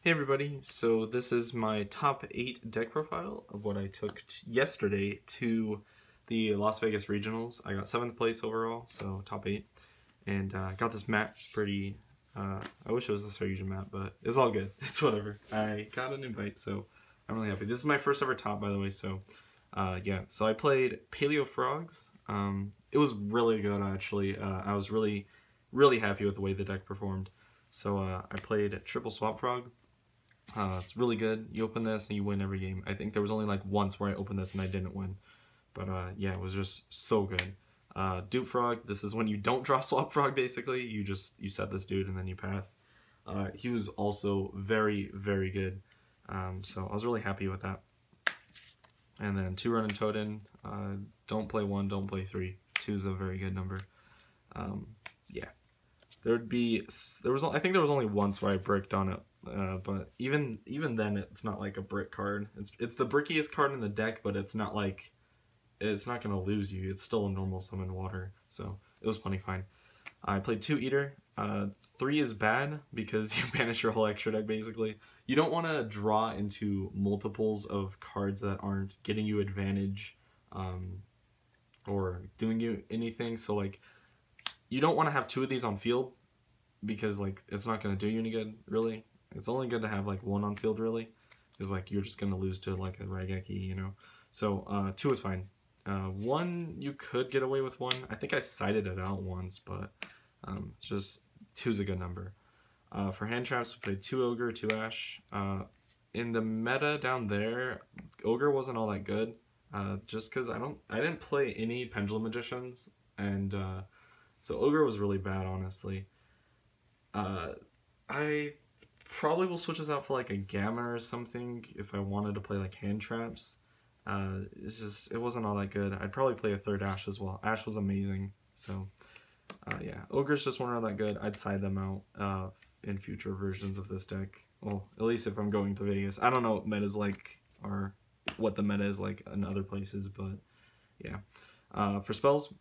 Hey everybody, so this is my top 8 deck profile of what I took yesterday to the Las Vegas Regionals. I got 7th place overall, so top 8, and got this map. It's pretty, I wish it was a Sarfusion map, but it's all good. It's whatever. I got an invite, so I'm really happy. This is my first ever top, by the way, so yeah. So I played Paleo Frogs. It was really good, actually. I was really happy with the way the deck performed. So I played Triple Swap Frog. It's really good. You open this and you win every game. I think there was only like once where I opened this and I didn't win. But yeah, it was just so good. Dupe Frog, this is when you don't draw Swap Frog basically. You set this dude and then you pass. He was also very good. So I was really happy with that. And then 2 Run and Totem. Don't play 1, don't play 3. 2 is a very good number. Yeah. I think there was only once where I bricked on it. But even then, it's not like a brick card. It's the brickiest card in the deck, but it's not like it's not gonna lose you. It's still a normal summon water, so it was plenty fine. I played 2 Eater. 3 is bad because you banish your whole extra deck basically. You don't want to draw into multiples of cards that aren't getting you advantage, or doing you anything. So like, you don't want to have 2 of these on field because like it's not gonna do you any good really. It's only good to have like 1 on field really, because like you're just gonna lose to like a Raigeki, you know. So 2 is fine. 1 you could get away with 1. I think I cited it out once, but just 2 is a good number. For hand traps, we played 2 Ogre, 2 Ash. In the meta down there, Ogre wasn't all that good, just because I didn't play any Pendulum Magicians, and so Ogre was really bad it I probably will switch this out for like a Gamma or something if I wanted to play like hand traps. It wasn't all that good. I'd probably play a 3rd Ash as well. Ash was amazing. So yeah, Ogres just weren't all that good. I'd side them out in future versions of this deck. Well, at least if I'm going to Vegas. I don't know what meta's like or what the meta is like in other places, but yeah. For spells,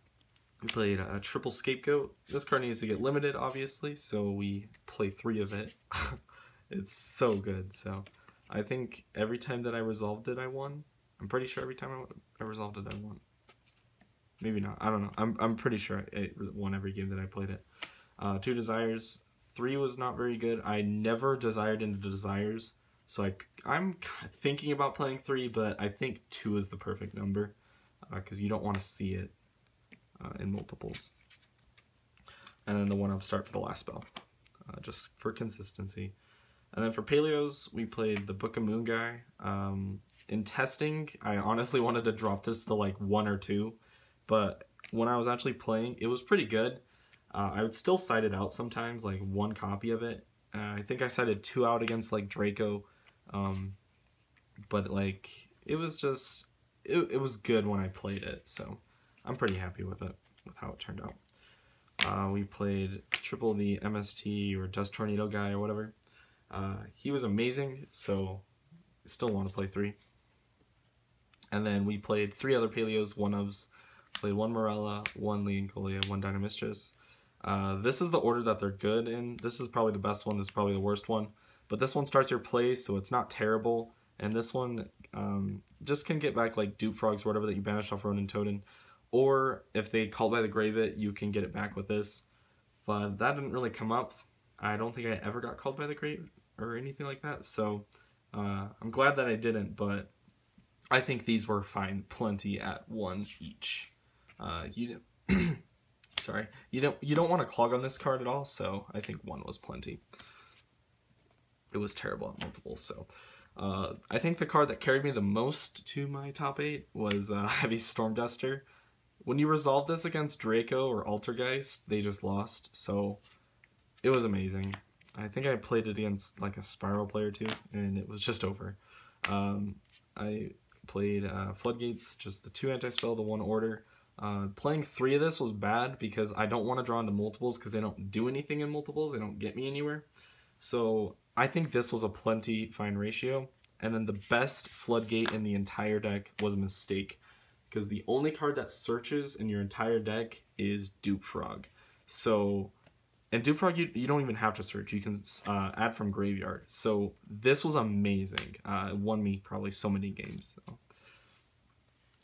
we played a Triple Scapegoat. This card needs to get limited, obviously, so we play 3 of it. It's so good. So I think every time that I resolved it, I won. I'm pretty sure every time I resolved it, I won. Maybe not. I don't know. I'm pretty sure I won every game that I played it. 2 Desires. 3 was not very good. I never desired into Desires, so I'm thinking about playing 3, but I think 2 is the perfect number because you don't want to see it in multiples. And then the 1-up start for the last spell, just for consistency. And then for Paleos, we played the Book of Moon guy. In testing, I honestly wanted to drop this to like 1 or 2, but when I was actually playing, it was pretty good. I would still side it out sometimes, like 1 copy of it. I think I sided 2 out against like Draco, but like it was just, it was good when I played it, so I'm pretty happy with it, with how it turned out. We played triple the MST or Dust Tornado guy or whatever. He was amazing, so still want to play 3. And then we played 3 other Paleos, 1-ofs. Played 1 Morella, 1 Leoncolia, 1 Dynamistress. This is the order that they're good in. This is probably the best one, this is probably the worst one. But this one starts your play, so it's not terrible. And this one just can get back like Dupe Frogs or whatever that you banished off Ronin Totem. Or if they Called by the Grave it, you can get it back with this. But that didn't really come up. I don't think I ever got Called by the Grave or anything like that. So I'm glad that I didn't, but I think these were fine, plenty at 1 each. Sorry, you don't want to clog on this card at all, so I think 1 was plenty. It was terrible at multiples, so I think the card that carried me the most to my top 8 was Heavy Storm Duster. When you resolve this against Draco or Altergeist, they just lost, so it was amazing. I think I played it against like a Spiral player too, and it was just over. I played Floodgates, just the 2 anti-spell, the 1 order. Playing 3 of this was bad because I don't want to draw into multiples because they don't do anything in multiples. They don't get me anywhere. So I think this was a plenty fine ratio. And then the best Floodgate in the entire deck was Mistake, because the only card that searches in your entire deck is Dupe Frog. So And Dewfrog, you don't even have to search. You can add from graveyard. So this was amazing. It won me probably so many games. So.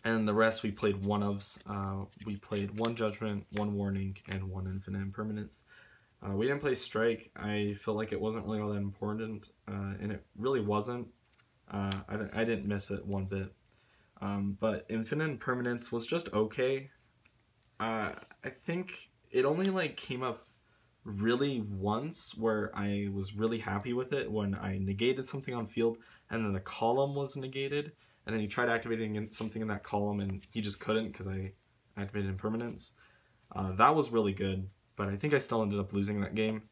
And the rest we played one-ofs. We played one Judgment, one Warning, and one Infinite Impermanence. We didn't play Strike. I felt like it wasn't really all that important, and it really wasn't. I didn't miss it one bit. But Infinite Impermanence was just okay. I think it only like came up really once where I was really happy with it when I negated something on field and then the column was negated, and then he tried activating something in that column and he just couldn't because I activated Impermanence. That was really good, but I think I still ended up losing that game.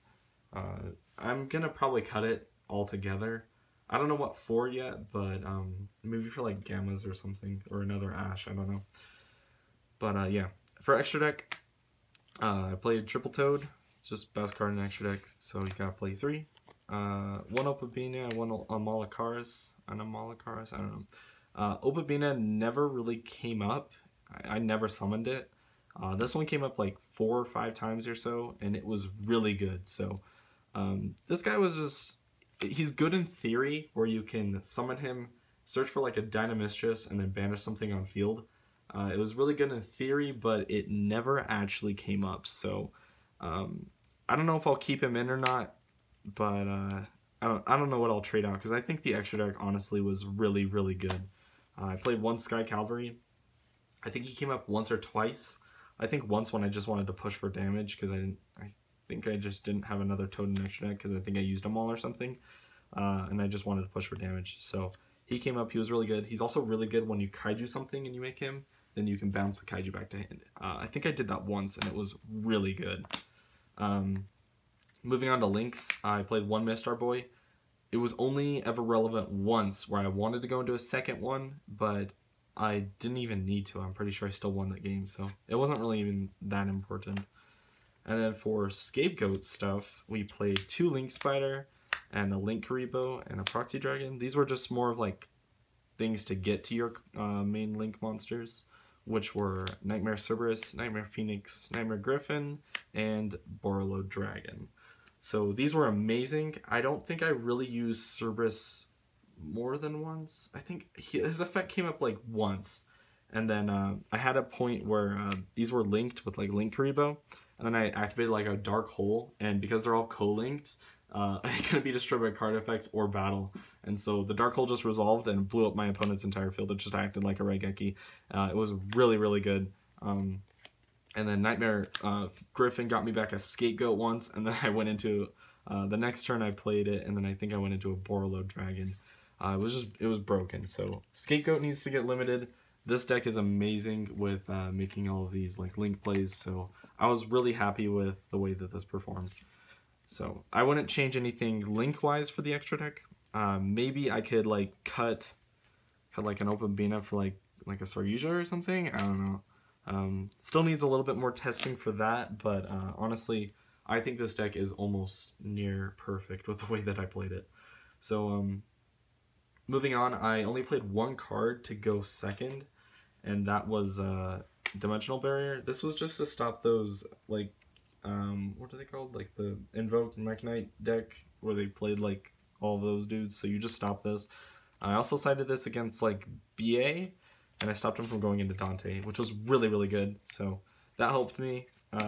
I'm gonna probably cut it altogether. I don't know what for yet, but maybe for like Gammas or something, or another Ash, I don't know. But yeah, for extra deck, I played Triple Toad. It's just best card in extra deck, so you gotta play 3. One Opabina, one Amalakaris, I don't know. Opabina never really came up. I never summoned it. This one came up like 4 or 5 times or so, and it was really good. So this guy was just, he's good in theory, where you can summon him, search for like a Dynamistress, and then banish something on field. It was really good in theory, but it never actually came up. So I don't know if I'll keep him in or not, but I don't know what I'll trade out, because I think the extra deck honestly was really, really good. I played one Sky Cavalry. I think he came up once or twice. I think once when I just wanted to push for damage, because I think I just didn't have another Toad in extra deck, because I think I used them all or something, and I just wanted to push for damage. So he came up, he was really good. He's also really good when you Kaiju something and you make him, then you can bounce the Kaiju back to hand. I think I did that once, and it was really good. Moving on to Links, I played one Mistar Boy. It was only ever relevant once where I wanted to go into a second one, but I didn't even need to. I'm pretty sure I still won that game, so it wasn't really even that important. And then for Scapegoat stuff, we played 2 Link Spider and a Link Karibo and a Proxy Dragon. These were just more of like things to get to your main Link monsters, which were Nightmare Cerberus, Nightmare Phoenix, Nightmare Griffin, and Borreload Dragon. So these were amazing. I don't think I really used Cerberus more than once. I think his effect came up like once. And then I had a point where these were linked with like Link Karibo, and then I activated like a Dark Hole, and because they're all co-linked, it couldn't be destroyed by card effects or battle. And so the Dark Hole just resolved and blew up my opponent's entire field. It just acted like a Raigeki. It was really, really good. And then Nightmare Griffin got me back a Scapegoat once, and then I went into, the next turn I played it, and then I think I went into a Borreload Dragon. It was broken. So Scapegoat needs to get limited. This deck is amazing with making all of these like link plays, so I was really happy with the way that this performed. So I wouldn't change anything link-wise for the extra deck. Maybe I could like cut like an Opabina for like a Saryuja or something. I don't know. Still needs a little bit more testing for that, but honestly, I think this deck is almost near perfect with the way that I played it. So moving on, I only played one card to go second, and that was Dimensional Barrier. This was just to stop those like what are they called? Like the Invoke Mekk-Knight deck where they played like all those dudes. So you just stop this. I also sided this against like BA, and I stopped him from going into Dante, which was really, really good. So that helped me. Other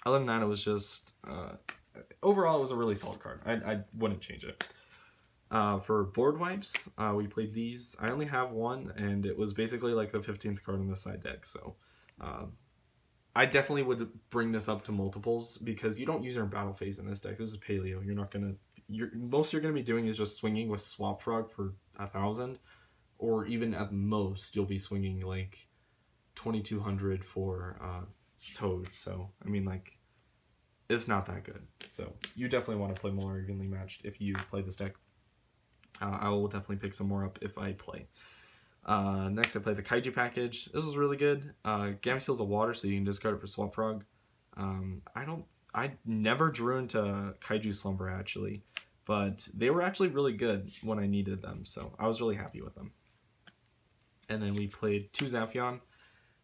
than that, it was just overall it was a really solid card. I wouldn't change it. For board wipes, we played these. I only have one, and it was basically like the 15th card on the side deck. So I definitely would bring this up to multiples, because you don't use your battle phase in this deck. This is Paleo. You're not gonna. Most you're gonna be doing is just swinging with Swap Frog for 1,000, or even at most you'll be swinging like 2,200 for Toad. So I mean, like, it's not that good. So you definitely want to play more evenly matched if you play this deck. I will definitely pick some more up if I play. Next, I played the Kaiju package. This was really good. Gamma Seal's a water, so you can discard it for Swap Frog. I never drew into Kaiju Slumber, actually, but they were actually really good when I needed them, so I was really happy with them. And then we played 2 Zaphion.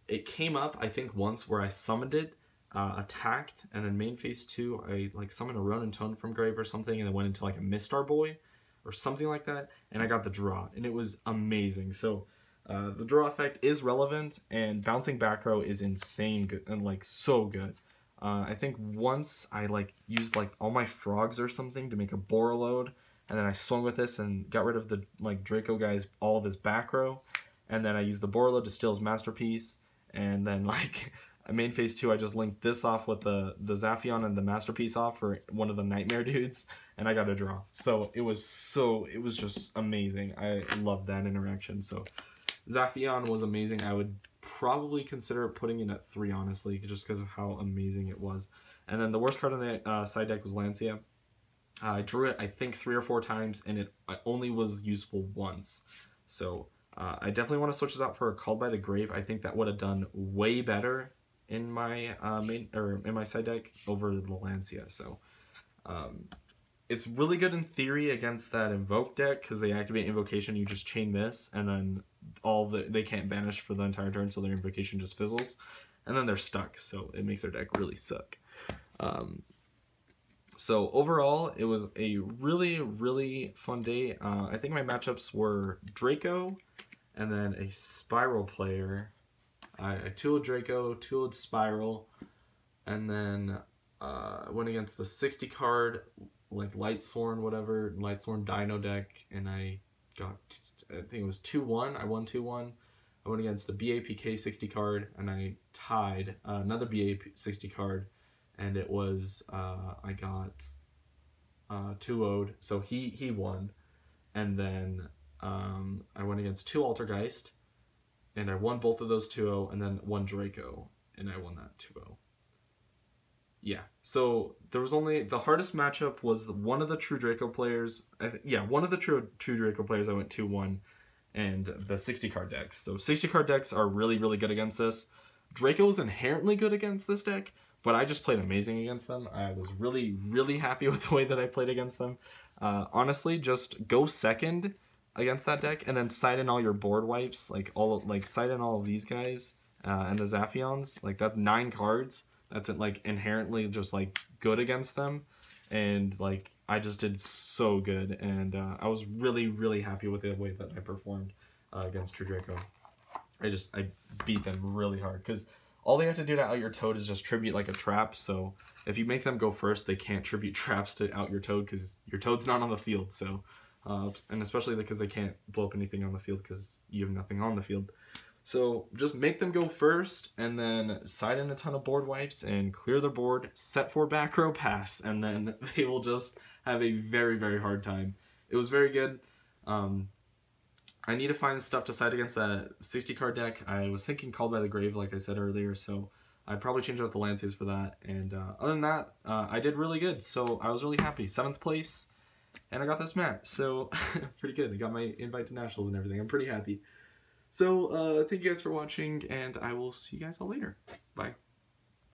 It came up, I think, once where I summoned it, attacked, and then main phase 2, I like summoned a Ronin Tone from grave or something, and then went into like a Mistar Boy or something like that, and I got the draw, and it was amazing. So the draw effect is relevant, and bouncing back row is insane good and like so good. I think once I like used like all my frogs or something to make a Bora load, and then I swung with this and got rid of the like Draco guy's all of his back row, and then I used the Bora load to steal his masterpiece, and then like main phase 2 I just linked this off with the Zaphion and the masterpiece off for one of the nightmare dudes, and I got a draw. So it was just amazing. I loved that interaction. So Zaphion was amazing. I would probably consider putting it at 3, honestly, just because of how amazing it was. And then the worst card on the side deck was Lancia. I drew it, I think, 3 or 4 times, and it only was useful once. So I definitely want to switch this out for a Called by the Grave. I think that would have done way better in my in my side deck over the Lancia. So it's really good in theory against that Invoke deck, because they activate Invocation, you just chain this, and then they can't banish for the entire turn, so their Invocation just fizzles, and then they're stuck, so it makes their deck really suck. So overall, it was a really, really fun day. I think my matchups were Draco, and then a Spiral player. I 2'd Draco, 2'd Spiral, and then I went against the 60 card, like Lightsworn, whatever, Lightsworn Dino deck, and I got, I think it was 2-1, I won 2-1. I went against the BAPK 60 card, and I tied another BAP 60 card, and it was, I got 2-0'd, so he won, and then I went against 2 Altergeist, and I won both of those 2-0, and then 1 Draco, and I won that 2-0. Yeah, so there was only, the hardest matchup was one of the True Draco players, one of the True Draco players I went 2-1, and the 60 card decks. So 60 card decks are really, really good against this. Draco is inherently good against this deck, but I just played amazing against them. I was really, really happy with the way that I played against them. Honestly, just go second against that deck, and then side in all your board wipes, side in all of these guys, and the Zaphions. Like, that's 9 cards. That's like inherently just like good against them, and like I just did so good, and I was really, really happy with the way that I performed against True Draco. I beat them really hard, because all they have to do to out your Toad is just tribute like a trap. So if you make them go first, they can't tribute traps to out your Toad, because your Toad's not on the field. So and especially because they can't blow up anything on the field because you have nothing on the field. So just make them go first, and then side in a ton of board wipes and clear the board, set for back row pass, and then they will just have a very, very hard time. It was very good. I need to find stuff to side against that 60 card deck. I was thinking Called by the Grave, like I said earlier, so I'd probably change out the Lancias for that. And other than that, I did really good, so I was really happy. 7th place, and I got this mat, so pretty good. I got my invite to Nationals and everything. I'm pretty happy. So, thank you guys for watching, and I will see you guys all later. Bye.